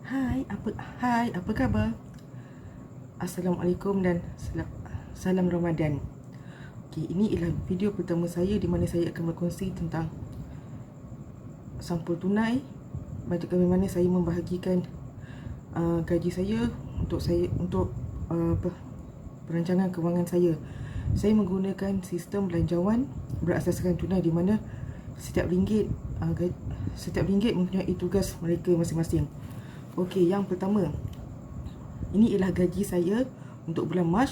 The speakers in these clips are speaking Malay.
Hai, apa khabar? Assalamualaikum dan salam Ramadan. Okey, ini ialah video pertama saya di mana saya akan berkongsi tentang sampul tunai, bagaimana saya membahagikan gaji saya untuk perancangan kewangan saya. Saya menggunakan sistem belanjawan berasaskan tunai di mana setiap ringgit mempunyai tugas mereka masing-masing. Okey, yang pertama, ini ialah gaji saya untuk bulan Mac.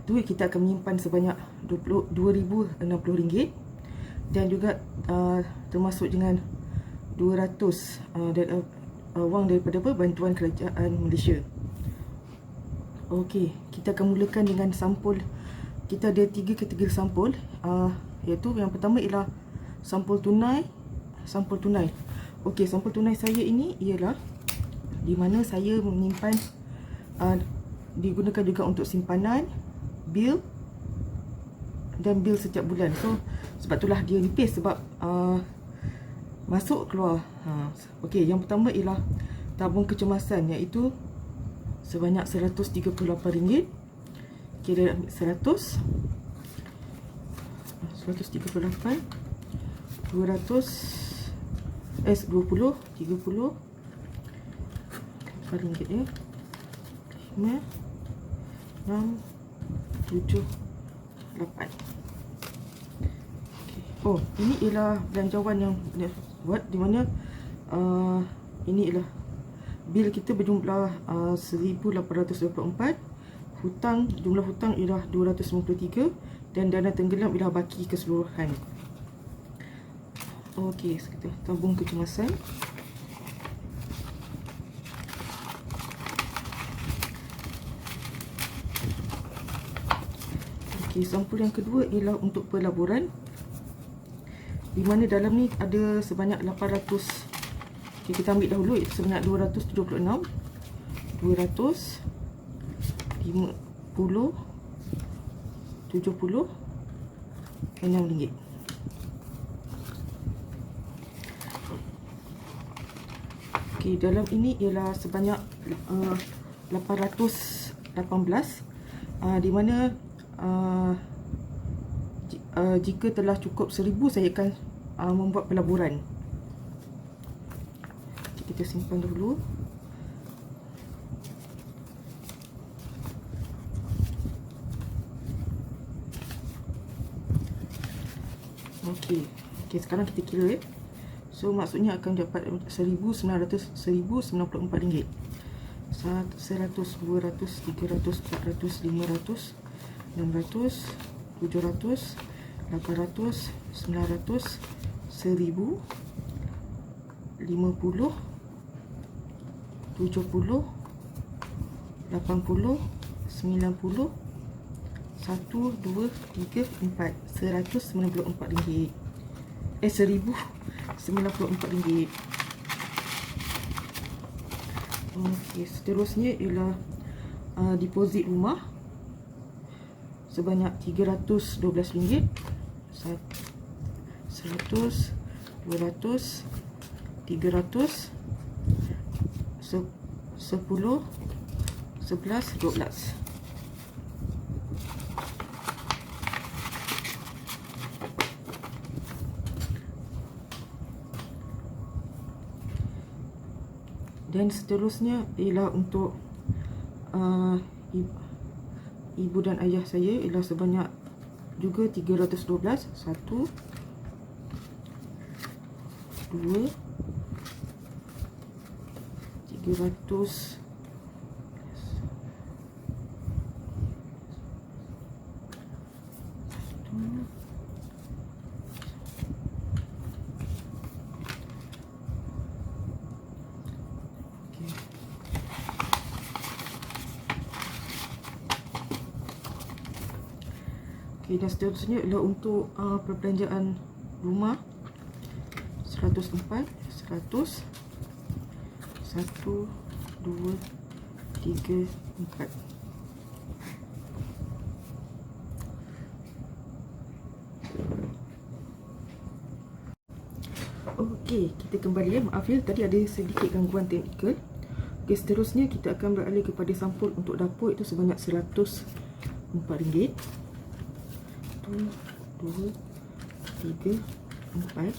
Tu kita akan menyimpan sebanyak RM2,060 dan juga termasuk dengan 200 wang daripada bantuan kerajaan Malaysia. Okey, kita akan mulakan dengan sampul. Kita ada 3 kategori sampul, iaitu yang pertama ialah sampul tunai. Okey, sampul tunai saya ini ialah di mana saya menyimpan, digunakan juga untuk simpanan, bil dan bil setiap bulan. So sebab itulah dia nipis, sebab masuk keluar. Okey, yang pertama ialah tabung kecemasan, iaitu sebanyak RM138. Kira 100 138 200 20 30 RM8 ya. 5 6 7 8. Oh, ini ialah belanjawan yang buat, di mana ini ialah bil kita berjumlah 1,824. Jumlah hutang ialah 293 dan dana tenggelam ialah baki keseluruhan. Okey, kita tabung kecemasan. Okey, sampul yang kedua ialah untuk pelaburan, di mana dalam ni ada sebanyak 800. Okay, kita ambil dahulu sebanyak 276, 200, 50, 70, RM6. Okey, dalam ini ialah sebanyak 818, di mana jika telah cukup 1,000 saya akan membuat pelaburan. Kita simpan dulu. Okey, sekarang kita kira ya. So maksudnya akan dapat RM1,994. 100, 200, 300, 400, 500, 600, 700, 800, 900, 1,000, 50, 70, 80, 90, 1, 2, 3, 4. RM194. RM1,094. Okey, seterusnya ialah deposit rumah sebanyak RM312. 100, 200, 300, 10, 11, 12. Dan seterusnya ialah untuk ibu dan ayah saya, ialah sebanyak juga 312. 1, 2, 300, 1. Dan seterusnya ialah untuk perbelanjaan rumah 104. 100, 1, 2, 3, 4. Okey, kita kembali ya. Maaf ya, tadi ada sedikit gangguan teknikal. Okey, seterusnya kita akan beralih kepada sampul untuk dapur, itu sebanyak RM104. 1, 2, 3, 4.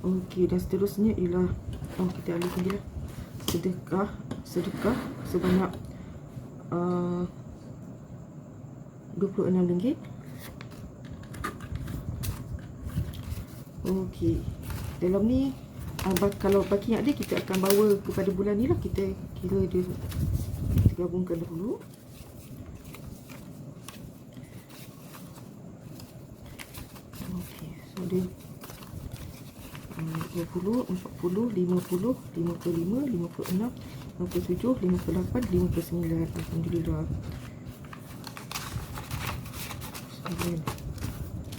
Okey, dan seterusnya ialah kita alihkan dia. Sedekah sebanyak RM26. Okey, dalam ni kalau baki yang ada kita akan bawa kepada bulan ni lah. Kita kira dia, kita gabungkan dahulu. Okey, so dia 20, 40, 50, 55, 56, 57, 58, 59. Alhamdulillah.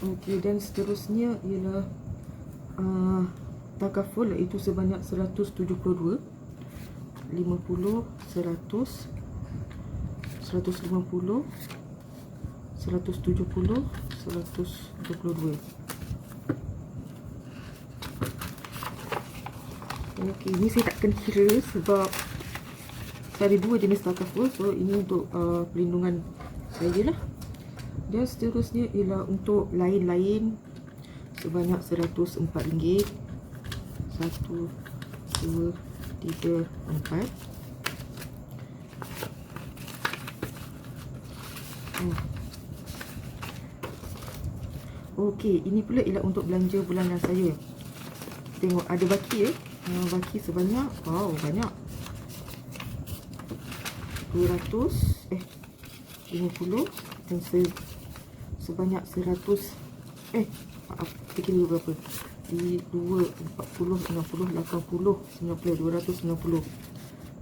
Okey, dan seterusnya ialah takaful, iaitu sebanyak 172, 50, 100, 150, 170, 122. Okey, ni saya takkan kira sebab saya ada 2 jenis takaful. So ini untuk perlindungan saya lah. Dan seterusnya ialah untuk lain-lain sebanyak RM104. 1, 2, 3, 4. Okey, ini pula ialah untuk belanja bulanan saya. Tengok ada baki ya. Baki sebanyak, banyak, 250 dan sebanyak 100. Maaf, kita kira dulu berapa. 2, 40, 60, 80, 90, 290.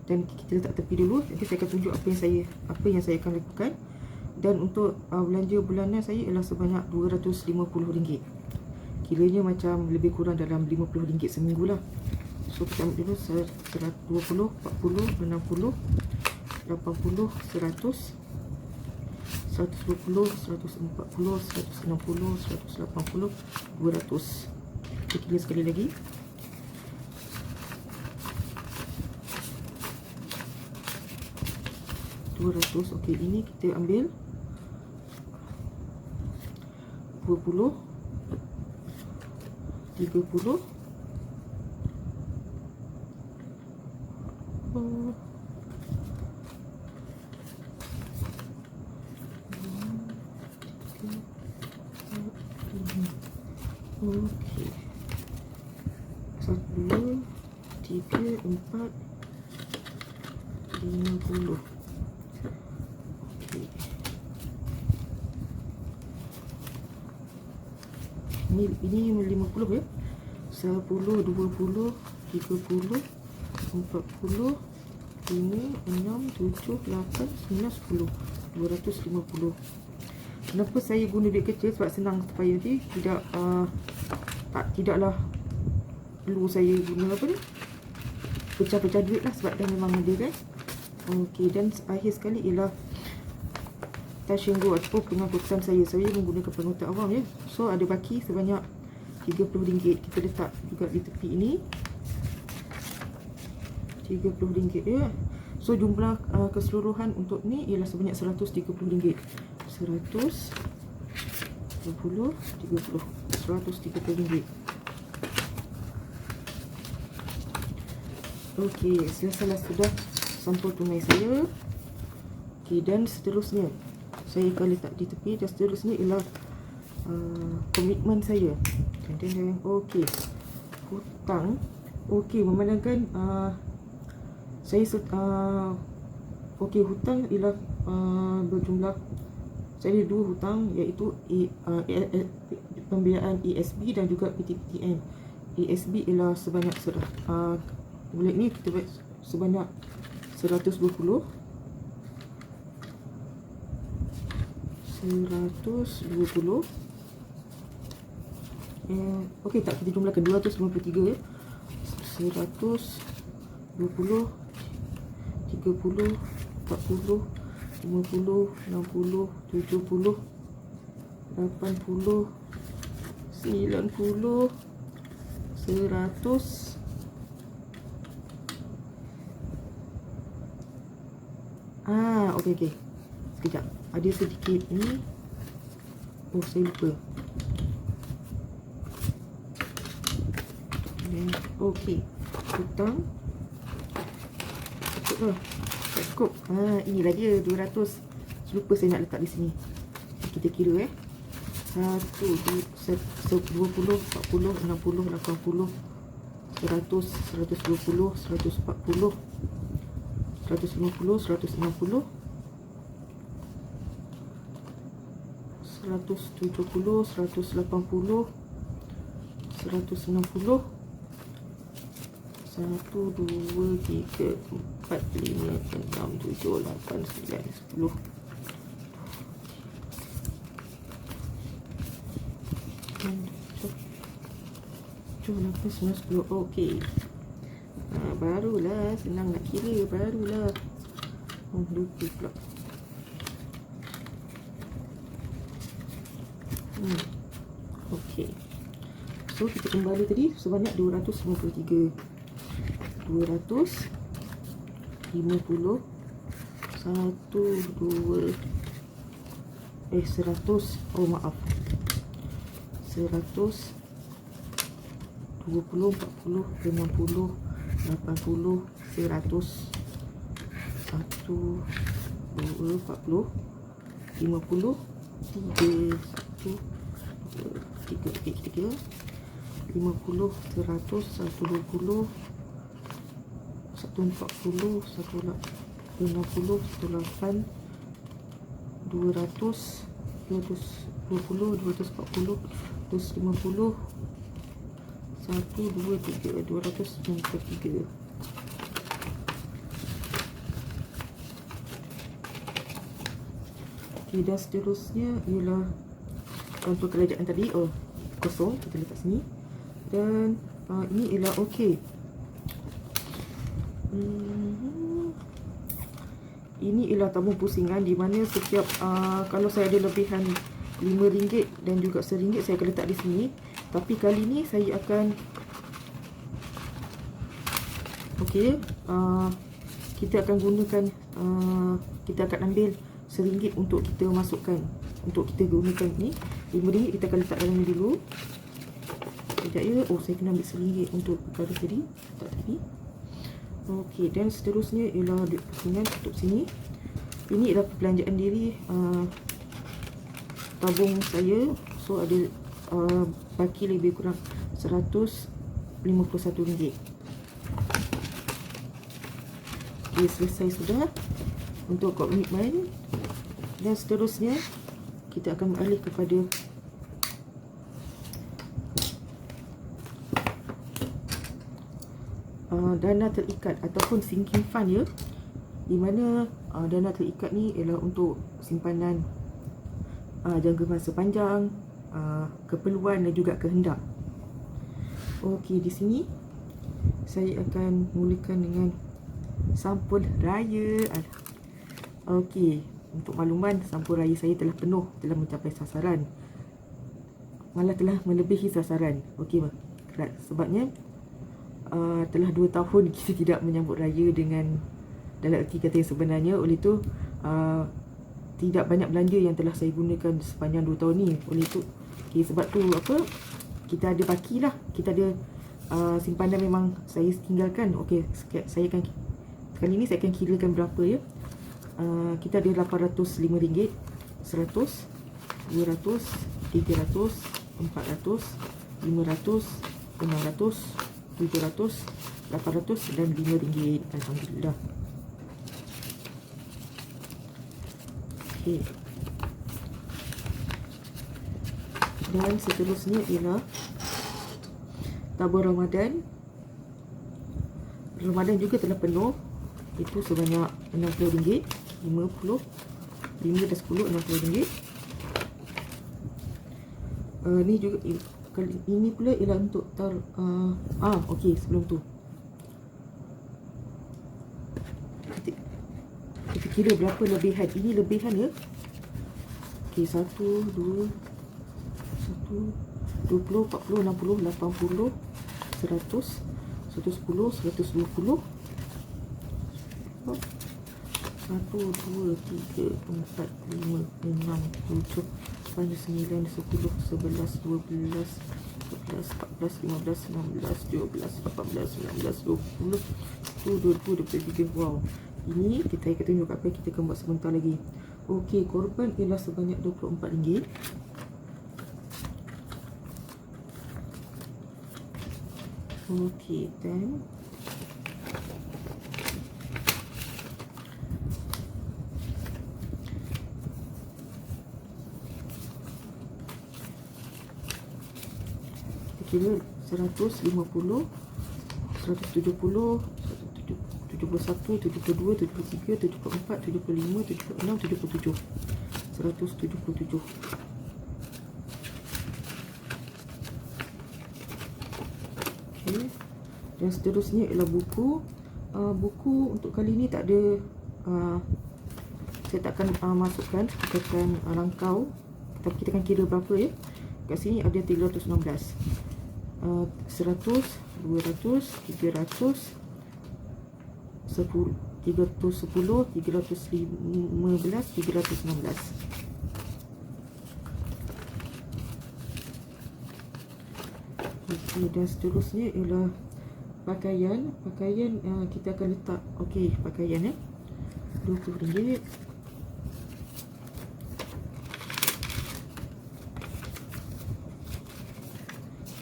Dan kita letak tepi dulu. Nanti saya akan tunjuk apa yang saya akan lakukan. Dan untuk belanja bulanan saya ialah sebanyak RM250. Kiranya macam lebih kurang dalam RM50 seminggu lah. So kita ambil dulu 120, 40, 60, 80, 100, 120, 140, 160, 180, 200. Kita kira sekali lagi. Okey, ini kita ambil 20, 30, 1, 2, 3, 4, 50. Ini 50 ya. 10, 20, 30, 40, 5, 6, 7, 8, 9, 10, 250. Kenapa saya guna duit kecil? Sebab senang, supaya nanti tidaklah perlu saya guna apa ni, pecah-pecah duit lah, sebab dah memang ada kan. Okey, dan akhir sekali ialah Tashengo ataupun pengangkutan saya menggunakan pengangkutan awam ya. So ada baki sebanyak RM30. Kita letak juga di tepi ini, RM30 ya. So jumlah keseluruhan untuk ni ialah sebanyak RM130. 100, 20, 30, RM130. Okey, selesailah sudah sampul tunai saya. Okey, dan seterusnya saya akan letak di tepi. Dan seterusnya ialah komitmen saya. Okey, hutang. Okey, memandangkan saya okey, hutang ialah berjumlah, saya ada 2 hutang, iaitu pembiayaan ESB dan juga PTPTN. ESB ialah sebanyak bulan ni kita buat sebanyak 120. Okey, tak, kita jumlahkan 253 ya. 120, 30, 40, 50, 60, 70, 80, 90, 100. Okey. Sekejap. Ada sedikit ni. Oh, saya lupa. Okey. Hutang. Cukuplah. Tak cukup. Inilah dia 200. Lupa saya nak letak di sini. Kita kira 1, 2, 20, 40, 60, 80, 100, 120, 140, 150, 160, 170, 180, 160, 1, 2, 3, 4, 5, 6, 7, 8, 9, 10. Okey. Barulah senang nak kira. Barulah. Lupa pula. Okey. So kita kembali tadi sebanyak 253. 250. 100. 100. Oh, maaf. 100, 20, 40, 50, 80, 100, 1, 2, 40, 50, 3, 1, 2, 3, 50, 100, 120, 140, 150, 108, 200, 220, 240, 250, 1, 2, 3, 293. Okey, dan seterusnya ialah untuk kerajaan tadi. Kosong, kita letak sini. Dan ini ialah okey. Ini ialah tabung pusingan, di mana setiap kalau saya ada lebihan RM5 dan juga RM1, saya akan letak di sini. Tapi kali ni saya akan kita akan gunakan kita akan ambil RM1 untuk kita masukkan, untuk kita gunakan ni. RM5 kita akan letak dalam ni dulu. Sekejap ya. Saya kena ambil RM1 untuk perkara tadi. Tak tadi. Okey, dan seterusnya ialah duit pusingan. Tutup sini. Ini ialah perbelanjaan diri tabung saya. So ada baki lebih kurang RM151. Okey, selesai sudah untuk komitmen. Dan seterusnya kita akan beralih kepada dana terikat ataupun sinking fund ya. Di mana dana terikat ni ialah untuk simpanan jangka masa panjang, keperluan dan juga kehendak. Okey, di sini saya akan mulakan dengan sampul raya. Okey, untuk makluman, sampul raya saya telah penuh, telah mencapai sasaran. Malah telah melebihi sasaran. Okey, sebabnya telah 2 tahun kita tidak menyambut raya dengan dalam erti kata yang sebenarnya. Oleh itu tidak banyak belanja yang telah saya gunakan sepanjang 2 tahun ni. Oleh itu sebab tu kita ada baki lah, kita ada simpanan memang saya tinggalkan. Okey, saya akan kali ni saya akan kirakan berapa ya. Kita ada RM805, 100, 200, 300, 400, 500, 600, 700, 800 dan RM5. Alhamdulillah. Okey. Dan seterusnya ialah tabung Ramadan. Ramadan juga telah penuh. Itu sebanyak RM60, 50, 5 dan 10, RM60. Ni juga ini pula ialah untuk okey, sebelum tu kita kira berapa lebihan. Ini lebihan ya. Okey, 1, 2, 20, 40, 60, 80, 100, 110, 120. 1, 2, 3, 4, 5, 6, 7, 8, 9, 10, 11, 12, 13, 14, 15, 16, 17, 18, 19, 20, 22, 23. Wow. Ini kita akan tunjuk apa yang kita akan buat sebentar lagi. Okey, korban ialah sebanyak RM24. Okey, dan kira 150, 170, 71, 72, 73, 74, 75, 76, 77. 177. Okay. Dan seterusnya ialah buku. Buku untuk kali ni tak ada, saya takkan masukkan, kita akan rangkau, tapi kita akan kira berapa ya. Kat sini ada 316, 100, 200, 300, 10, 310, 315, 316. Okey, dan seterusnya ialah pakaian. Pakaian kita akan letak, okey, pakaian RM20.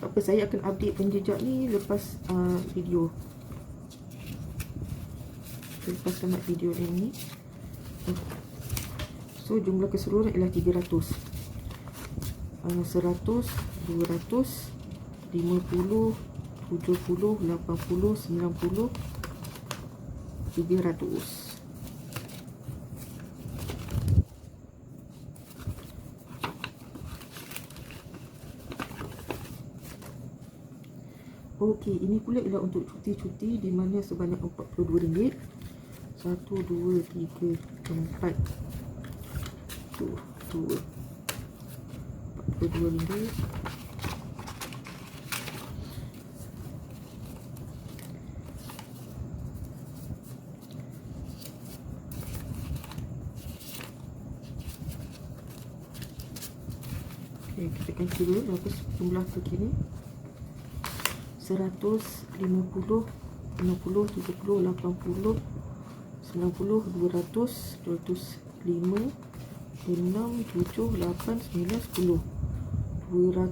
Apa, saya akan update penjejak ni lepas video. Lepas tamat video ini. So jumlah keseluruhan ialah 300. 100, 200, 50, 70, 80, 90, 300. Okey, ini pula ialah untuk cuti-cuti di mana sebanyak RM42. 1, 2, 3, 4, 2, RM42. Okey, kita akan kira berapa jumlah terkini. 100, 50, 60, 70, 80, 90, 200, 205, 6, 7, 8, 9, 10, 200.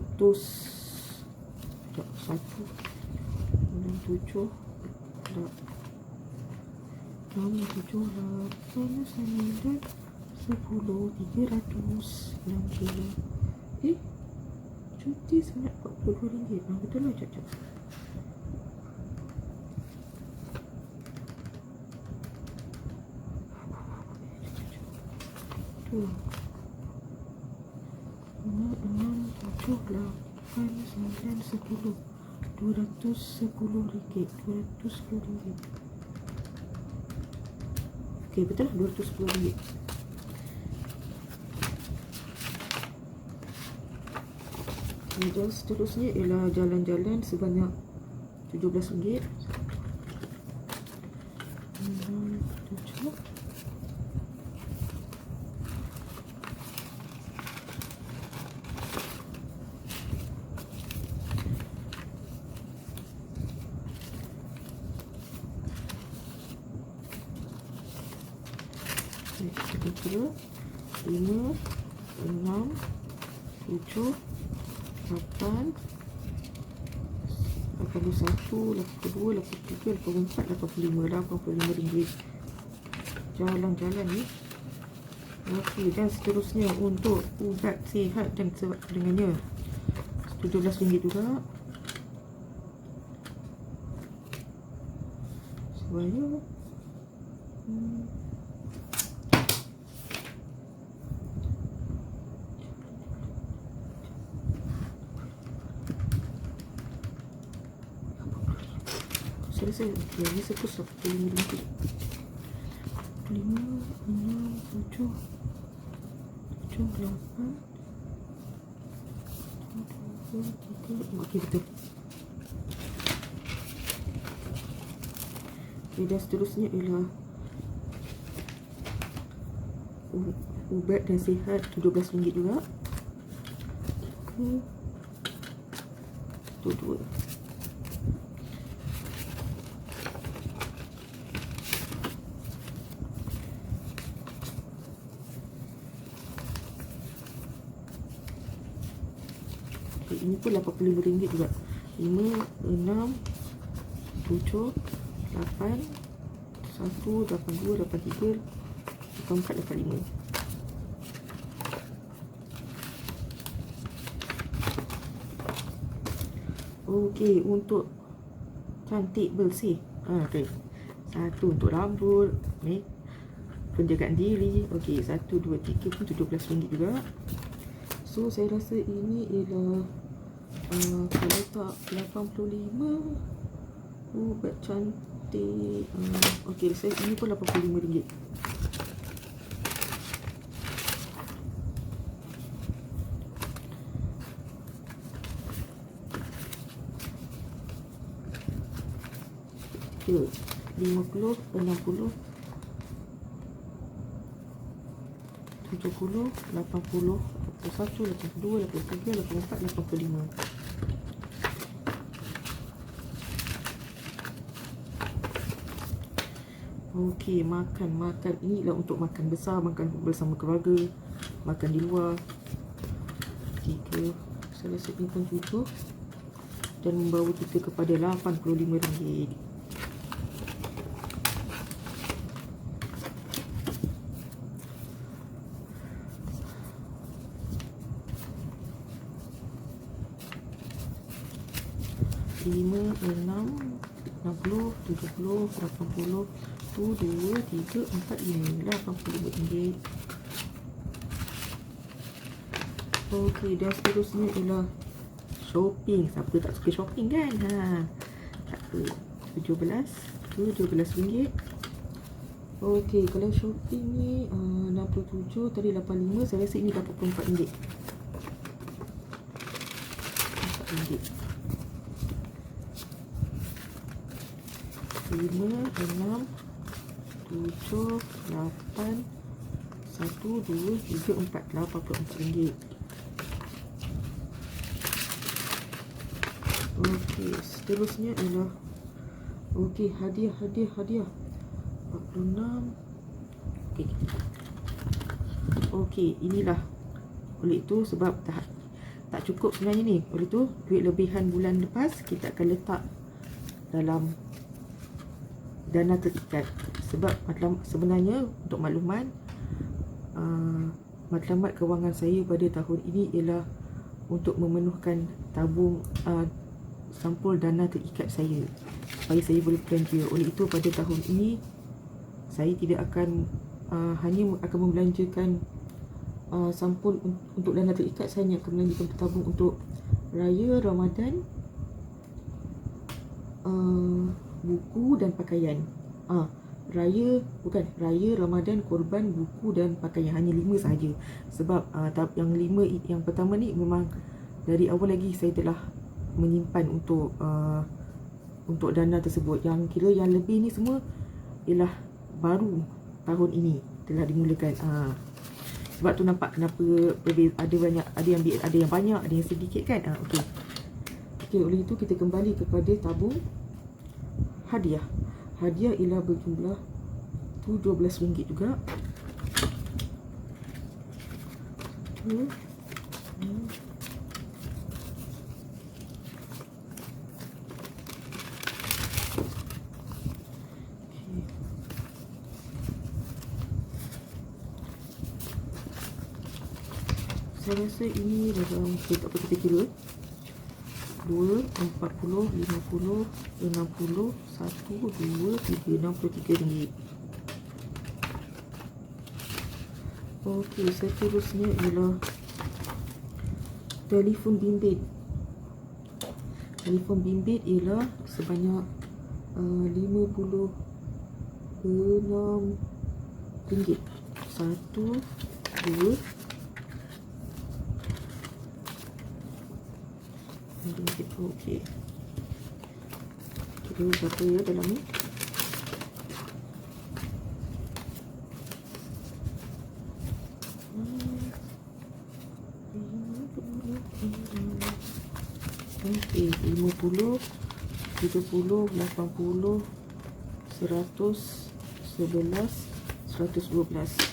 1, 6, 7, 6, 7, 8, 9, 10, 360. Cuti sebanyak RM42. Betul lah, cak. Tu 6, 7, 8, 9, 10, RM210. RM210. Okey, betul lah, RM210. Dan seterusnya ialah jalan-jalan sebanyak RM17. 7. Kita 5, 6, 7, 8, 81, 82, 83, 84, 85. RM85. Jalan-jalan ni. Okey, dan seterusnya untuk ubat sihat dan sebab dengannya RM17 juga. Supaya saya rasa ini sekus RM45. 5, 6, 7, 8, 2, 3, okey, betul. Okey, dan seterusnya ialah ubat dan sihat RM17 juga. Okey, tu dua. Okay, ini pun RM85 juga. 5, 6, 7, 8, 1, 82, 83, 84, 85. Okey, untuk cantik bersih. Okey. Satu untuk rambut, ni penjagaan diri. Okey, 1, 2, 3 pun RM17 juga. So saya rasa ini ialah kalau tak 85 ubat cantik. Okey, saya ini pun RM85. Okay, 50, 60, 70, 80, 81, 82, 83, 84, 85. Okey, makan inilah untuk makan besar, makan bersama keluarga, makan di luar. 3, saya rasa ini pun 7 dan membawa kita kepada RM85. Lima, 6, 60, 70, 80, 2, 3, 4, 5, RM85. Okey, dan seterusnya ialah shopping. Siapa tak suka shopping kan? Tak apa. RM17. Okey, kalau shopping ni 67, tadi 85, saya rasa ini RM84. RM4. 5, 6, 7, 8, 1, 2, 3, 4, RM84. Okey, seterusnya ialah okey, hadiah 46. Okey. Okey, inilah. Oleh itu sebab tak cukup sebenarnya ni. Oleh itu duit lebihan bulan lepas kita akan letak dalam dana terikat. Sebab sebenarnya untuk makluman, matlamat kewangan saya pada tahun ini ialah untuk memenuhkan tabung sampul dana terikat saya supaya saya boleh belanja. Oleh itu pada tahun ini saya tidak akan hanya akan membelanjakan sampul untuk dana terikat. Saya hanya akan membelanjakan tabung untuk raya Ramadan, buku dan pakaian. Raya Ramadan, korban, buku dan pakaian. Hanya 5 sahaja. Sebab yang 5 yang pertama ni memang dari awal lagi saya telah menyimpan untuk dana tersebut. Yang kira yang lebih ni semua ialah baru tahun ini telah dimulakan. Sebab tu nampak kenapa ada banyak, ada yang banyak, ada yang sedikit kan. Okey. Okey, oleh itu kita kembali kepada tabung hadiah. Hadiah ialah berjumlah RM17 juga. Saya rasa ini dalam kita kira 2, 40, 50, 60, 1, 2, 3, RM63. Okey, seterusnya ialah telefon bimbit. Telefon bimbit ialah sebanyak 56 RM4. 1, 2, RM6. Okey. Kita berapa ya dalam ni? Okey, 50, 70, 80, 100, 11, 112.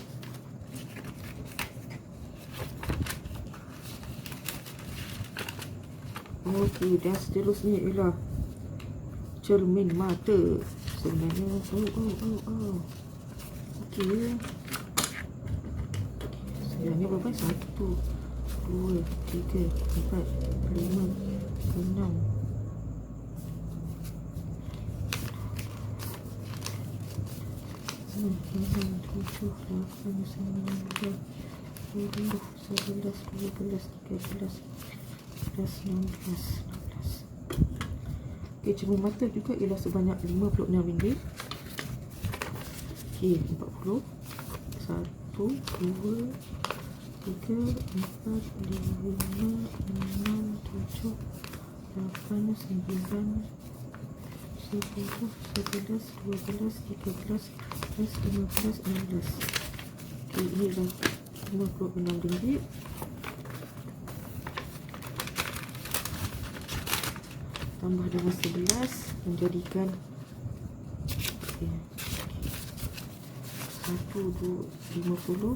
Okey, dan seterusnya ialah cermin mata. Sebenarnya okey. Sebenarnya berapa? 1, 2, 3, 4, 5, 6. Tujuh, 8, 9, 10, 11, 12, 13, 16. Okey, cermin mata juga ialah sebanyak RM56. Okey, 40. 1, 2, 3, 4, 5, 6, 7, 8, 9, 10, 11, 12, 13, 14, 15, 16. Okey, ini dah RM56. Tambah dengan 11 menjadikan 1, 2, 50.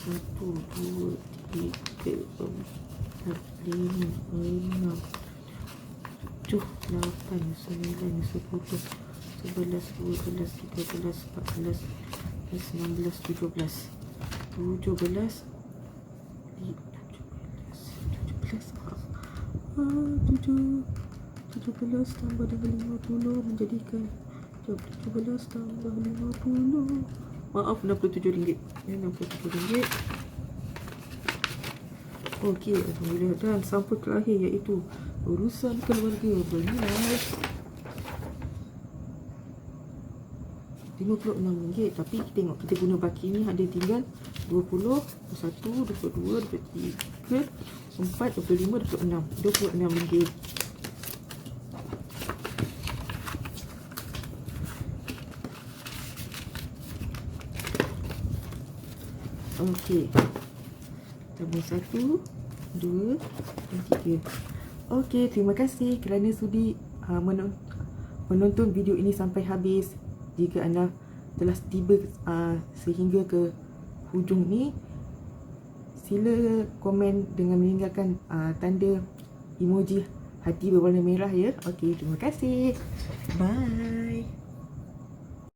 1, 2, 3, 4, 5, 6, 7, 8, 9, 10, 11, 12, 13, 14, 16, 17. 17 tambah dengan 50 menjadikan 17 tambah 50. Maaf, RM67. RM67. Okey, alhamdulillah. Dan sampul terakhir iaitu urusan keluarga benar RM56. Tapi tengok, kita guna baki ni ada tinggal 20, 21, 22, 23, 24, 25, 26. RM26. Okey. Tambah 1, 2 dan 3. Okey, terima kasih kerana sudi menonton video ini sampai habis. Jika anda telah tiba sehingga ke hujung ni, sila komen dengan meninggalkan tanda emoji hati berwarna merah ya. Okey, terima kasih. Bye.